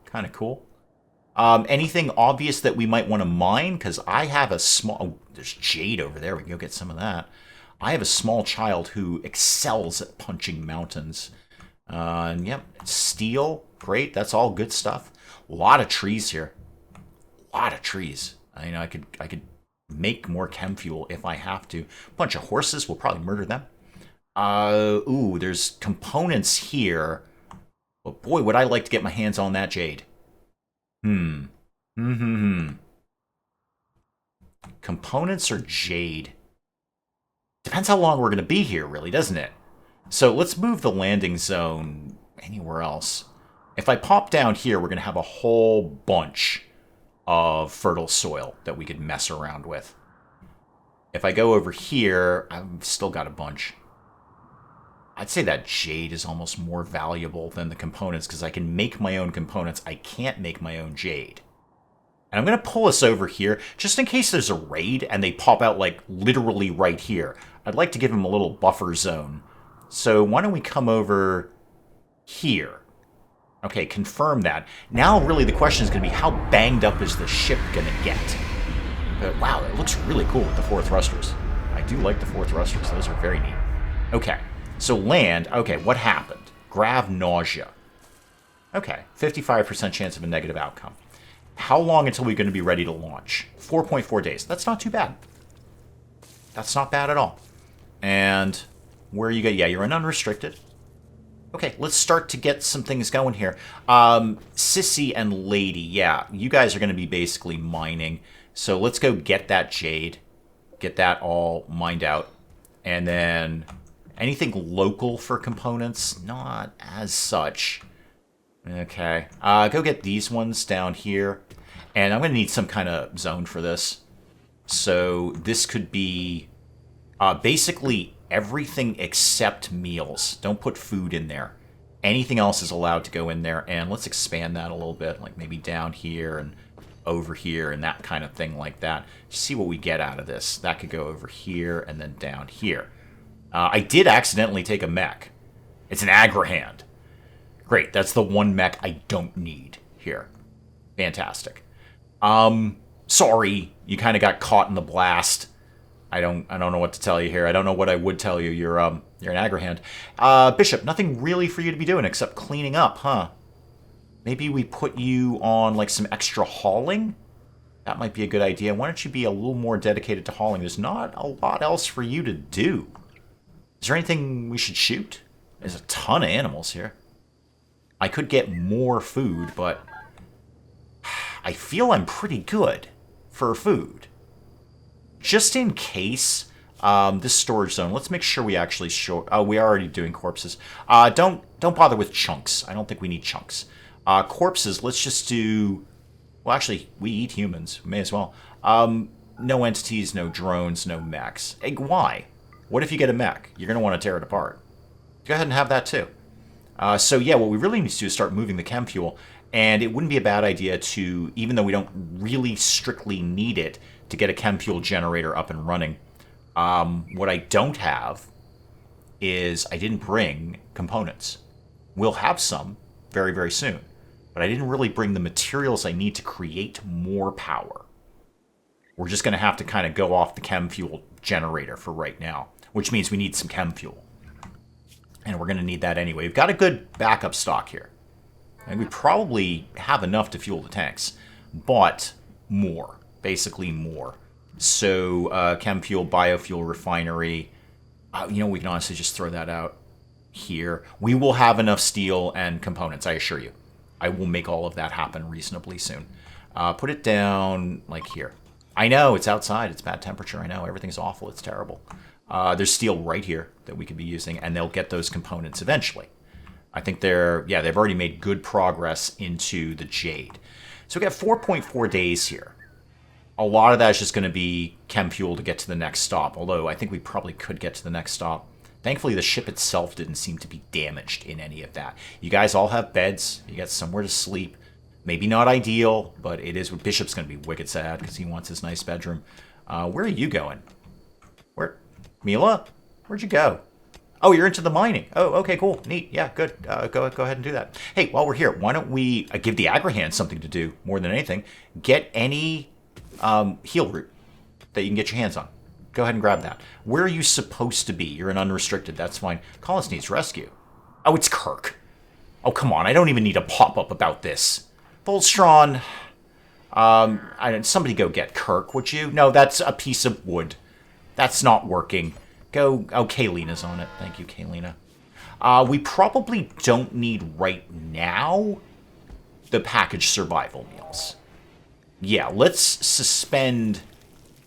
Kind of cool. Anything obvious that we might want to mine? Because I have a small... Oh, there's jade over there. We can go get some of that. I have a small child who excels at punching mountains. And yep, steel. Great, that's all good stuff. A lot of trees here. A lot of trees. I could make more chem fuel if I have to. Bunch of horses. We'll probably murder them. Ooh, there's components here. But boy, would I like to get my hands on that jade. Components or jade? Depends how long we're going to be here, really, doesn't it? So let's move the landing zone anywhere else. If I pop down here, we're going to have a whole bunch of fertile soil that we could mess around with. If I go over here, I've still got a bunch. I'd say that jade is almost more valuable than the components because I can make my own components. I can't make my own jade. And I'm going to pull us over here just in case there's a raid and they pop out like literally right here. I'd like to give them a little buffer zone. So why don't we come over here? Okay, confirm that. Now, really, the question is going to be how banged up is the ship going to get? But, wow, it looks really cool with the 4 thrusters. I do like the 4 thrusters. Those are very neat. Okay, so land. Okay, what happened? Grav nausea. Okay, 55% chance of a negative outcome. How long until we're going to be ready to launch? 4.4 days. That's not too bad. That's not bad at all. And where you go? Yeah, you're in unrestricted. Okay, let's start to get some things going here. Sissy and Lady, yeah, you guys are going to be basically mining. So let's go get that jade. Get that all mined out. And then anything local for components? Not as such. Okay, go get these ones down here. And I'm going to need some kind of zone for this. So this could be basically everything except meals. Don't put food in there. Anything else is allowed to go in there. And let's expand that a little bit, like maybe down here and over here and that kind of thing like that. See what we get out of this. That could go over here and then down here. I did accidentally take a mech. It's an Agrahand. Great, that's the one mech I don't need here. Fantastic. Sorry, you kind of got caught in the blast. I don't know what to tell you here. I don't know what I would tell you. You're an Agrahand. Bishop, nothing really for you to be doing except cleaning up, huh? Maybe we put you on like some extra hauling? That might be a good idea. Why don't you be a little more dedicated to hauling? There's not a lot else for you to do. Is there anything we should shoot? There's a ton of animals here. I could get more food, but I feel I'm pretty good for food. Just in case, this storage zone, let's make sure we actually show... Oh, we are already doing corpses. Don't bother with chunks. I don't think we need chunks. Corpses, let's just do... Well, actually, we eat humans. May as well. No entities, no drones, no mechs. Hey, why? What if you get a mech? You're going to want to tear it apart. Go ahead and have that too. So yeah, what we really need to do is start moving the chem fuel. And it wouldn't be a bad idea to, even though we don't really strictly need it, to get a chem fuel generator up and running. What I don't have is I didn't bring components. We'll have some very, very soon. But I didn't really bring the materials I need to create more power. We're just going to have to kind of go off the chem fuel generator for right now, which means we need some chem fuel. And we're going to need that anyway. We've got a good backup stock here. And we probably have enough to fuel the tanks, but more, basically more. So chem fuel, biofuel refinery, we can honestly just throw that out here. We will have enough steel and components, I assure you. I will make all of that happen reasonably soon. Put it down like here. I know, it's outside, it's bad temperature, I know, everything's awful, it's terrible. There's steel right here that we could be using, and they'll get those components eventually. I think they've already made good progress into the jade. So we got 4.4 days here. A lot of that is just going to be chem fuel to get to the next stop, although I think we probably could get to the next stop. Thankfully, the ship itself didn't seem to be damaged in any of that. You guys all have beds. You got somewhere to sleep. Maybe not ideal, but it is. Bishop's going to be wicked sad because he wants his nice bedroom. Where are you going? Where? Mila? Where'd you go? Oh, you're into the mining. Oh, okay, cool. Neat. Yeah, good. Go ahead and do that. Hey, while we're here, why don't we give the Agrahans something to do more than anything? Get any heal root that you can get your hands on. Go ahead and grab that. Where are you supposed to be? You're an unrestricted. That's fine. Collis needs rescue. Oh, it's Kirk. Oh, come on. I don't even need a pop-up about this. Volstron. Somebody go get Kirk, would you? No, that's a piece of wood. That's not working. Go. Oh, Kaylina's on it. Thank you, Kaylina. We probably don't need right now the packaged survival meals. Yeah, let's suspend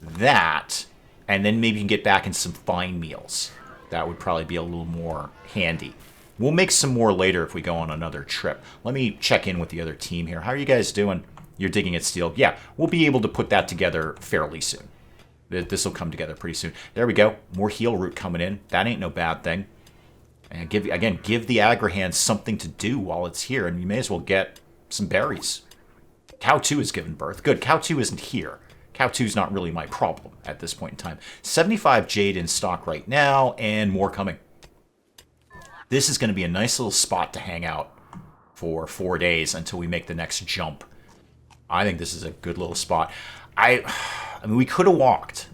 that, and then maybe you can get back in some fine meals. That would probably be a little more handy. We'll make some more later if we go on another trip. Let me check in with the other team here. How are you guys doing? You're digging at steel. Yeah, we'll be able to put that together fairly soon. This will come together pretty soon. There we go. More heal root coming in. That ain't no bad thing. And give the Agrahans something to do while it's here, and you may as well get some berries. Cow 2 has given birth. Good. Cow 2 isn't here. Cow 2 is not really my problem at this point in time. 75 jade in stock right now, and more coming. This is going to be a nice little spot to hang out for 4 days until we make the next jump. I think this is a good little spot. I mean, we could have walked,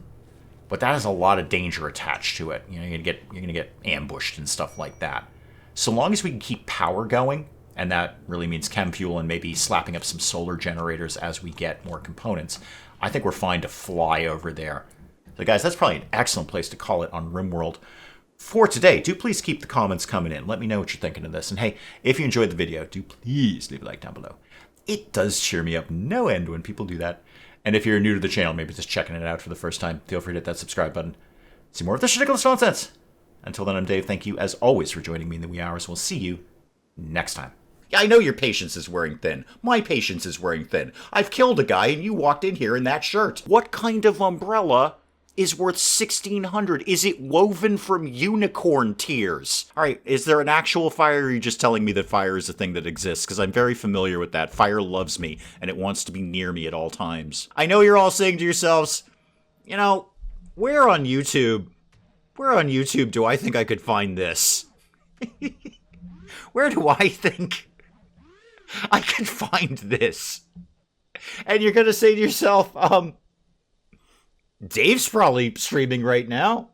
but that has a lot of danger attached to it. You know, you're gonna get ambushed and stuff like that. So long as we can keep power going, and that really means chem fuel and maybe slapping up some solar generators as we get more components, I think we're fine to fly over there. So guys, that's probably an excellent place to call it on RimWorld for today. Do please keep the comments coming in. Let me know what you're thinking of this. And hey, if you enjoyed the video, do please leave a like down below. It does cheer me up no end when people do that. And if you're new to the channel, maybe just checking it out for the first time, feel free to hit that subscribe button. See more of this ridiculous nonsense. Until then, I'm Dave. Thank you, as always, for joining me in the wee hours. We'll see you next time. Yeah, I know your patience is wearing thin. My patience is wearing thin. I've killed a guy, and you walked in here in that shirt. What kind of umbrella is worth $1,600? Is it woven from unicorn tears? All right, is there an actual fire, or are you just telling me that fire is a thing that exists? Because I'm very familiar with that. Fire loves me, and it wants to be near me at all times. I know you're all saying to yourselves, you know, where on YouTube do I think I could find this? Where do I think I can find this? And you're going to say to yourself, Dave's probably streaming right now.